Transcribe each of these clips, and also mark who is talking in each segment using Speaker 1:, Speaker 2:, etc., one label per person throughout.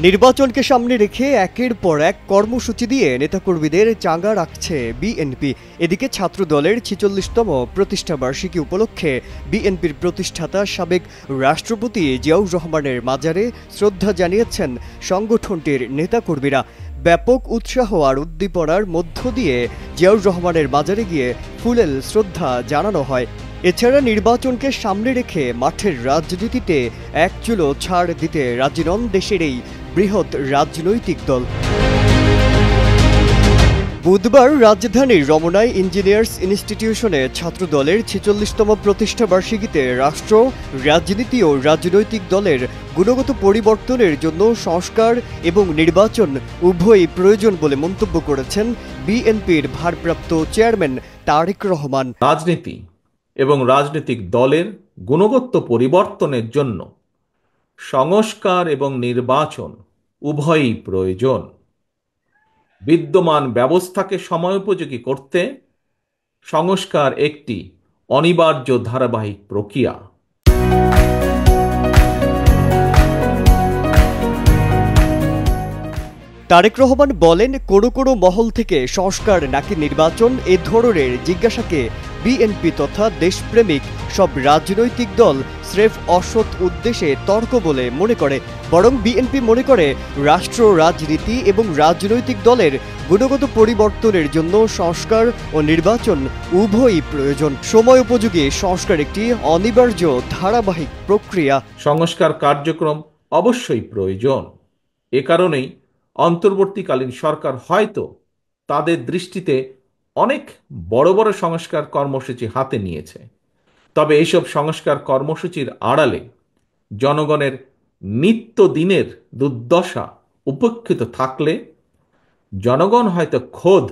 Speaker 1: নির্বাচনকে সামনে রেখে একের পর এক কর্মসূচি দিয়ে নেতাকর্মীদের চাঙ্গা রাখছে বিএনপি। এদিকে ছাত্রদলের ৪৬তম প্রতিষ্ঠাবার্ষিকী উপলক্ষে বিএনপির প্রতিষ্ঠাতা সাবেক রাষ্ট্রপতি জিয়াউর রহমানের মাজারে শ্রদ্ধা জানিয়েছেন সংগঠনটির নেতাকর্মীরা। ব্যাপক উৎসাহ আর উদ্দীপনার মধ্য দিয়ে জিয়াউর রহমানের মাজারে গিয়ে ফুলেল শ্রদ্ধা জানানো হয়। এছাড়া নির্বাচনকে সামনে রেখে মাঠের রাজনীতিতে এক চুলো ছাড় দিতে রাজি নন দেশের এই বৃহৎ রাজনৈতিক দল। বুধবার রাজধানীর রমনায় ইঞ্জিনিয়ার্স ইনস্টিটিউশনে ছাত্রদলের ৪৬তম প্রতিষ্ঠাবার্ষিকীতে রাষ্ট্র, রাজনীতি ও রাজনৈতিক দলের গুণগত পরিবর্তনের জন্য সংস্কার এবং নির্বাচন উভয়ই প্রয়োজন বলে মন্তব্য করেছেন বিএনপির ভারপ্রাপ্ত চেয়ারম্যান তারেক রহমান।
Speaker 2: রাজনীতি এবং রাজনৈতিক দলের গুণগত পরিবর্তনের জন্য সংস্কার এবং নির্বাচন উভয়ই প্রয়োজন। বিদ্যমান ব্যবস্থাকে সময়োপযোগী করতে সংস্কার একটি অনিবার্য ধারাবাহিক প্রক্রিয়া।
Speaker 1: তারেক রহমান বলেন, কোনো মহল থেকে সংস্কার নাকি নির্বাচন এ ধরনের জিজ্ঞাসাকে বিএনপি তথা দেশপ্রেমিক সব রাজনৈতিক দল স্রেফ অসৎ উদ্দেশ্যে তর্ক বলে মনে করে। বরং বিএনপি মনে করে রাষ্ট্র, রাজনীতি এবং রাজনৈতিক দলের গুণগত পরিবর্তনের জন্য সংস্কার ও নির্বাচন উভয়ই প্রয়োজন। সময় উপযোগী সংস্কার একটি অনিবার্য ধারাবাহিক প্রক্রিয়া।
Speaker 2: সংস্কার কার্যক্রম অবশ্যই প্রয়োজন। এ কারণেই অন্তর্বর্তীকালীন সরকার হয়তো তাদের দৃষ্টিতে অনেক বড় বড় সংস্কার কর্মসূচি হাতে নিয়েছে। তবে এইসব সংস্কার কর্মসূচির আড়ালে জনগণের নিত্যদিনের দুর্দশা উপেক্ষিত থাকলে জনগণ হয়তো খোদ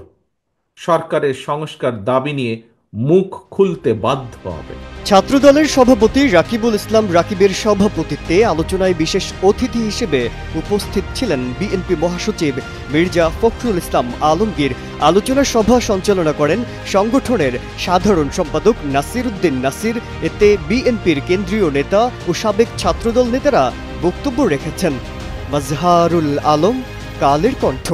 Speaker 2: সরকারের সংস্কার দাবি নিয়ে মুখ খুলতে বাধ্য হবে।
Speaker 1: ছাত্রদলের সভাপতি রাকিবুল ইসলাম রাকিবের সভাপতিত্বে আলোচনায় বিশেষ অতিথি হিসেবে উপস্থিত ছিলেন বিএনপি মহাসচিব মির্জা ফখরুল ইসলাম আলমগীর। আলোচনা সভা সঞ্চালনা করেন সংগঠনের সাধারণ সম্পাদক নাসির উদ্দিন নাসির। এতে বিএনপির কেন্দ্রীয় নেতা ও সাবেক ছাত্রদল নেতারা বক্তব্য রেখেছেন। মাজহারুল আলম, কালের কণ্ঠ।